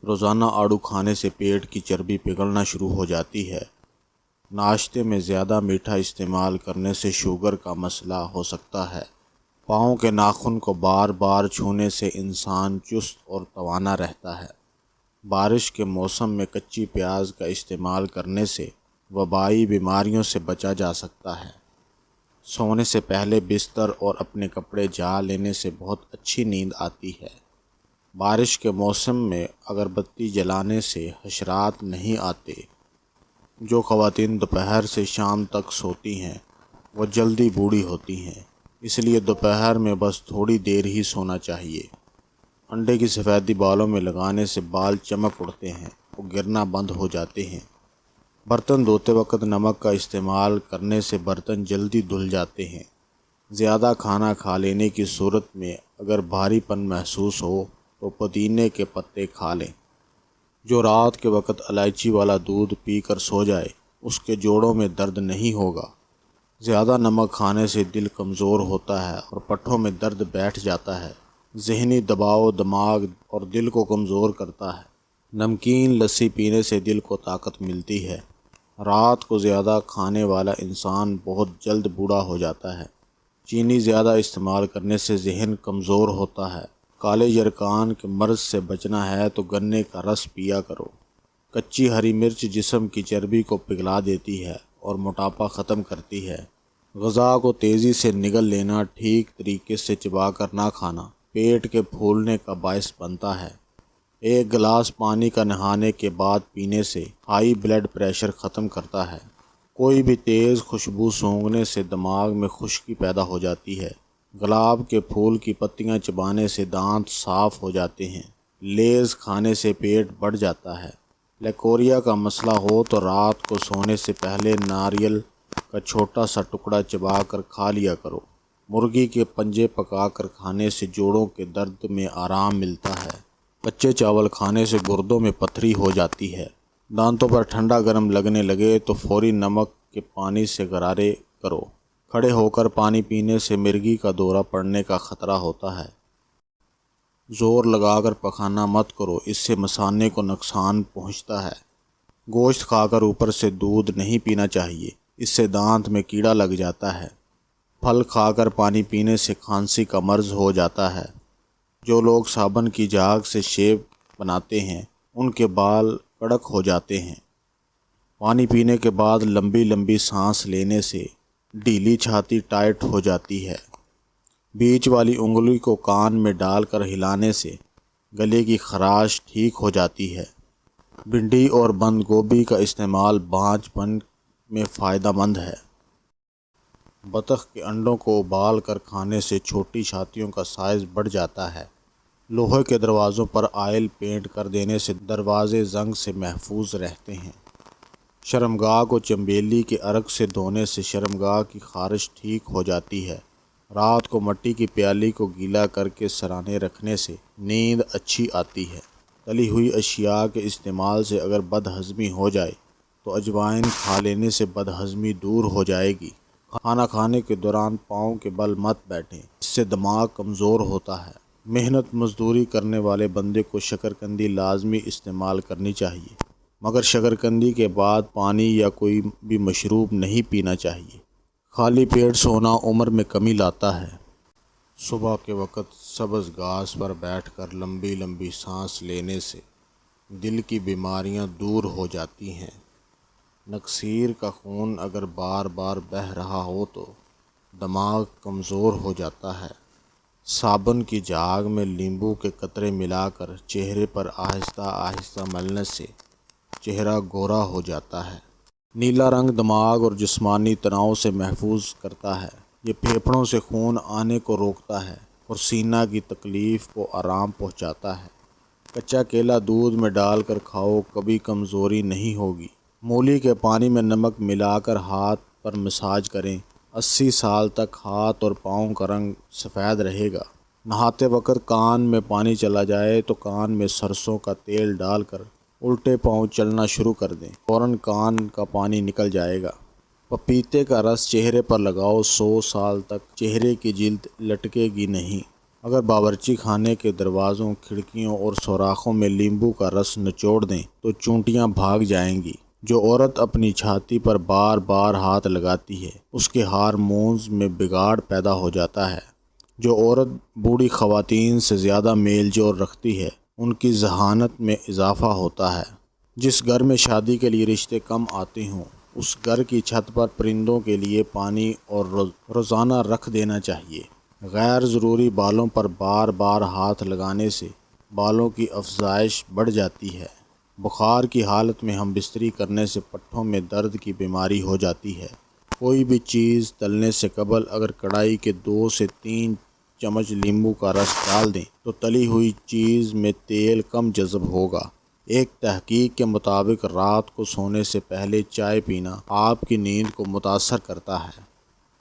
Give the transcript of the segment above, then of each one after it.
روزانہ آڑو کھانے سے پیٹ کی چربی پگھلنا شروع ہو جاتی ہے۔ ناشتے میں زیادہ میٹھا استعمال کرنے سے شوگر کا مسئلہ ہو سکتا ہے۔ پاؤں کے ناخن کو بار بار چھونے سے انسان چست اور توانا رہتا ہے۔ بارش کے موسم میں کچی پیاز کا استعمال کرنے سے وبائی بیماریوں سے بچا جا سکتا ہے۔ سونے سے پہلے بستر اور اپنے کپڑے جھاڑ لینے سے بہت اچھی نیند آتی ہے۔ بارش کے موسم میں اگربتی جلانے سے حشرات نہیں آتے۔ جو خواتین دوپہر سے شام تک سوتی ہیں وہ جلدی بوڑھی ہوتی ہیں، اس لیے دوپہر میں بس تھوڑی دیر ہی سونا چاہیے۔ انڈے کی سفیدی بالوں میں لگانے سے بال چمک اڑتے ہیں اور گرنا بند ہو جاتے ہیں۔ برتن دھوتے وقت نمک کا استعمال کرنے سے برتن جلدی دھل جاتے ہیں۔ زیادہ کھانا کھا لینے کی صورت میں اگر بھاری پن محسوس ہو تو پودینے کے پتے کھا لیں۔ جو رات کے وقت الائچی والا دودھ پی کر سو جائے اس کے جوڑوں میں درد نہیں ہوگا۔ زیادہ نمک کھانے سے دل کمزور ہوتا ہے اور پٹھوں میں درد بیٹھ جاتا ہے۔ ذہنی دباؤ دماغ اور دل کو کمزور کرتا ہے۔ نمکین لسی پینے سے دل کو طاقت ملتی ہے۔ رات کو زیادہ کھانے والا انسان بہت جلد بوڑھا ہو جاتا ہے۔ چینی زیادہ استعمال کرنے سے ذہن کمزور ہوتا ہے۔ کالے یرقان کے مرض سے بچنا ہے تو گنے کا رس پیا کرو۔ کچی ہری مرچ جسم کی چربی کو پگھلا دیتی ہے اور موٹاپا ختم کرتی ہے۔ غذا کو تیزی سے نگل لینا، ٹھیک طریقے سے چبا کر نہ کھانا پیٹ کے پھولنے کا باعث بنتا ہے۔ ایک گلاس پانی کا نہانے کے بعد پینے سے ہائی بلڈ پریشر ختم کرتا ہے۔ کوئی بھی تیز خوشبو سونگھنے سے دماغ میں خشکی پیدا ہو جاتی ہے۔ گلاب کے پھول کی پتیاں چبانے سے دانت صاف ہو جاتے ہیں۔ لیز کھانے سے پیٹ بڑھ جاتا ہے۔ لیکوریا کا مسئلہ ہو تو رات کو سونے سے پہلے ناریل کا چھوٹا سا ٹکڑا چبا کر کھا لیا کرو۔ مرغی کے پنجے پکا کر کھانے سے جوڑوں کے درد میں آرام ملتا ہے۔ کچے چاول کھانے سے گردوں میں پتھری ہو جاتی ہے۔ دانتوں پر ٹھنڈا گرم لگنے لگے تو فوری نمک کے پانی سے غرارے کرو۔ کھڑے ہو کر پانی پینے سے مرگی کا دورہ پڑنے کا خطرہ ہوتا ہے۔ زور لگا کر پخانا مت کرو، اس سے مثانے کو نقصان پہنچتا ہے۔ گوشت کھا کر اوپر سے دودھ نہیں پینا چاہیے، اس سے دانت میں کیڑا لگ جاتا ہے۔ پھل کھا کر پانی پینے سے کھانسی کا مرض ہو جاتا ہے۔ جو لوگ صابن کی جھاگ سے شیو بناتے ہیں ان کے بال کڑک ہو جاتے ہیں۔ پانی پینے کے بعد لمبی لمبی سانس لینے سے ڈھیلی چھاتی ٹائٹ ہو جاتی ہے۔ بیچ والی انگلی کو کان میں ڈال کر ہلانے سے گلے کی خراش ٹھیک ہو جاتی ہے۔ بھنڈی اور بند گوبھی کا استعمال بانجھ پن میں فائدہ مند ہے۔ بطخ کے انڈوں کو ابال کر کھانے سے چھوٹی چھاتیوں کا سائز بڑھ جاتا ہے۔ لوہے کے دروازوں پر آئل پینٹ کر دینے سے دروازے زنگ سے محفوظ رہتے ہیں۔ شرمگاہ کو چنبیلی کے عرق سے دھونے سے شرمگاہ کی خارش ٹھیک ہو جاتی ہے۔ رات کو مٹی کی پیالی کو گیلا کر کے سرانے رکھنے سے نیند اچھی آتی ہے۔ تلی ہوئی اشیاء کے استعمال سے اگر بد ہضمی ہو جائے تو اجوائن کھا لینے سے بد ہضمی دور ہو جائے گی۔ کھانا کھانے کے دوران پاؤں کے بل مت بیٹھیں، اس سے دماغ کمزور ہوتا ہے۔ محنت مزدوری کرنے والے بندے کو شکرکندی لازمی استعمال کرنی چاہیے، مگر شکرکندی کے بعد پانی یا کوئی بھی مشروب نہیں پینا چاہیے۔ خالی پیٹ سونا عمر میں کمی لاتا ہے۔ صبح کے وقت سبز گھاس پر بیٹھ کر لمبی لمبی سانس لینے سے دل کی بیماریاں دور ہو جاتی ہیں۔ نکسیر کا خون اگر بار بار بہہ رہا ہو تو دماغ کمزور ہو جاتا ہے۔ صابن کی جھاگ میں لیمبو کے قطرے ملا کر چہرے پر آہستہ آہستہ ملنے سے چہرہ گورا ہو جاتا ہے۔ نیلا رنگ دماغ اور جسمانی تناؤ سے محفوظ کرتا ہے۔ یہ پھیپھڑوں سے خون آنے کو روکتا ہے اور سینہ کی تکلیف کو آرام پہنچاتا ہے۔ کچا کیلا دودھ میں ڈال کر کھاؤ، کبھی کمزوری نہیں ہوگی۔ مولی کے پانی میں نمک ملا کر ہاتھ پر مساج کریں، 80 سال تک ہاتھ اور پاؤں کا رنگ سفید رہے گا۔ نہاتے وقت کان میں پانی چلا جائے تو کان میں سرسوں کا تیل ڈال کر الٹے پاؤں چلنا شروع کر دیں، فوراً کان کا پانی نکل جائے گا۔ پپیتے کا رس چہرے پر لگاؤ، 100 سال تک چہرے کی جلد لٹکے گی نہیں۔ اگر باورچی خانے کے دروازوں، کھڑکیوں اور سوراخوں میں لیمبو کا رس نچوڑ دیں تو چونٹیاں بھاگ جائیں گی۔ جو عورت اپنی چھاتی پر بار بار ہاتھ لگاتی ہے اس کے ہارمونز میں بگاڑ پیدا ہو جاتا ہے۔ جو عورت بوڑھی خواتین سے زیادہ میل جول رکھتی ہے ان کی ذہانت میں اضافہ ہوتا ہے۔ جس گھر میں شادی کے لیے رشتے کم آتے ہوں اس گھر کی چھت پر پرندوں کے لیے پانی اور روزانہ رکھ دینا چاہیے۔ غیر ضروری بالوں پر بار بار ہاتھ لگانے سے بالوں کی افزائش بڑھ جاتی ہے۔ بخار کی حالت میں ہم بستری کرنے سے پٹھوں میں درد کی بیماری ہو جاتی ہے۔ کوئی بھی چیز تلنے سے قبل اگر کڑھائی کے 2 سے 3 چمچ لیمبو کا رس ڈال دیں تو تلی ہوئی چیز میں تیل کم جذب ہوگا۔ ایک تحقیق کے مطابق رات کو سونے سے پہلے چائے پینا آپ کی نیند کو متاثر کرتا ہے۔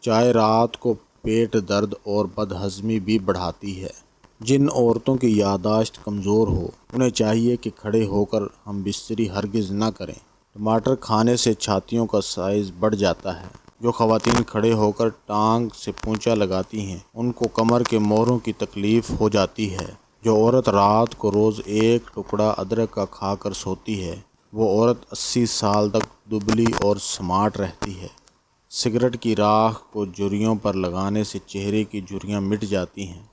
چائے رات کو پیٹ درد اور بد ہضمی بھی بڑھاتی ہے۔ جن عورتوں کی یادداشت کمزور ہو انہیں چاہیے کہ کھڑے ہو کر ہم بستری ہرگز نہ کریں۔ ٹماٹر کھانے سے چھاتیوں کا سائز بڑھ جاتا ہے۔ جو خواتین کھڑے ہو کر ٹانگ سے پونچھا لگاتی ہیں ان کو کمر کے موڑوں کی تکلیف ہو جاتی ہے۔ جو عورت رات کو روز 1 ٹکڑا ادرک کا کھا کر سوتی ہے وہ عورت 80 سال تک دبلی اور سمارٹ رہتی ہے۔ سگریٹ کی راکھ کو جھریوں پر لگانے سے چہرے کی جھریاں مٹ جاتی ہیں۔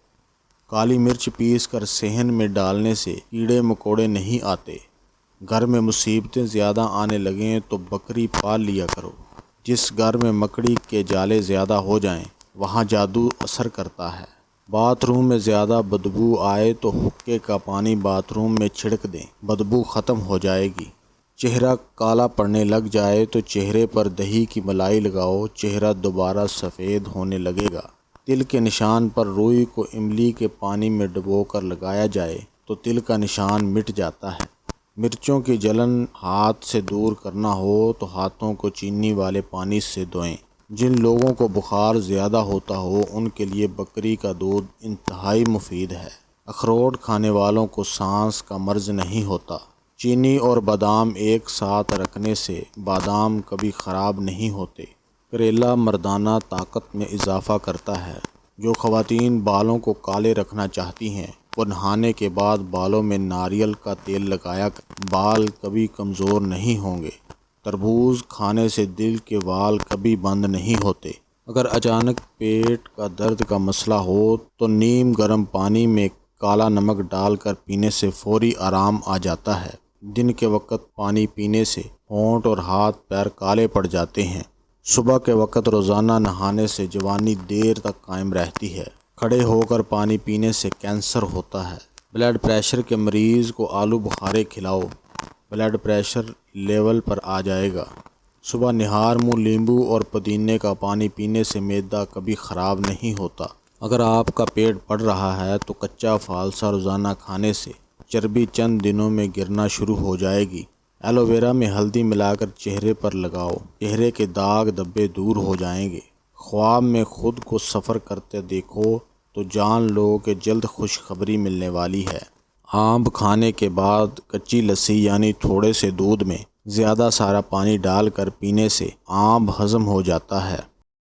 کالی مرچ پیس کر صحن میں ڈالنے سے کیڑے مکوڑے نہیں آتے۔ گھر میں مصیبتیں زیادہ آنے لگیں تو بکری پال لیا کرو۔ جس گھر میں مکڑی کے جالے زیادہ ہو جائیں وہاں جادو اثر کرتا ہے۔ باتھ روم میں زیادہ بدبو آئے تو حقے کا پانی باتھ روم میں چھڑک دیں، بدبو ختم ہو جائے گی۔ چہرہ کالا پڑنے لگ جائے تو چہرے پر دہی کی ملائی لگاؤ، چہرہ دوبارہ سفید ہونے لگے گا۔ تل کے نشان پر روئی کو املی کے پانی میں ڈبو کر لگایا جائے تو تل کا نشان مٹ جاتا ہے۔ مرچوں کی جلن ہاتھ سے دور کرنا ہو تو ہاتھوں کو چینی والے پانی سے دھوئیں۔ جن لوگوں کو بخار زیادہ ہوتا ہو ان کے لیے بکری کا دودھ انتہائی مفید ہے۔ اخروٹ کھانے والوں کو سانس کا مرض نہیں ہوتا۔ چینی اور بادام ایک ساتھ رکھنے سے بادام کبھی خراب نہیں ہوتے۔ کریلا مردانہ طاقت میں اضافہ کرتا ہے۔ جو خواتین بالوں کو کالے رکھنا چاہتی ہیں وہ نہانے کے بعد بالوں میں ناریل کا تیل لگایا بال کبھی کمزور نہیں ہوں گے۔ تربوز کھانے سے دل کے وال کبھی بند نہیں ہوتے۔ اگر اچانک پیٹ کا درد کا مسئلہ ہو تو نیم گرم پانی میں کالا نمک ڈال کر پینے سے فوری آرام آ جاتا ہے۔ دن کے وقت پانی پینے سے ہونٹ اور ہاتھ پیر کالے پڑ جاتے ہیں۔ صبح کے وقت روزانہ نہانے سے جوانی دیر تک قائم رہتی ہے۔ کھڑے ہو کر پانی پینے سے کینسر ہوتا ہے۔ بلڈ پریشر کے مریض کو آلو بخارے کھلاؤ، بلڈ پریشر لیول پر آ جائے گا۔ صبح نہار منہ لیمبو اور پودینے کا پانی پینے سے معدہ کبھی خراب نہیں ہوتا۔ اگر آپ کا پیٹ بڑھ رہا ہے تو کچا فالسا روزانہ کھانے سے چربی چند دنوں میں گرنا شروع ہو جائے گی۔ ایلو ویرا میں ہلدی ملا کر چہرے پر لگاؤ، چہرے کے داغ دھبے دور ہو جائیں گے۔ خواب میں خود کو سفر کرتے دیکھو تو جان لو کہ جلد خوشخبری ملنے والی ہے۔ آم کھانے کے بعد کچی لسی یعنی تھوڑے سے دودھ میں زیادہ سارا پانی ڈال کر پینے سے آم ہضم ہو جاتا ہے۔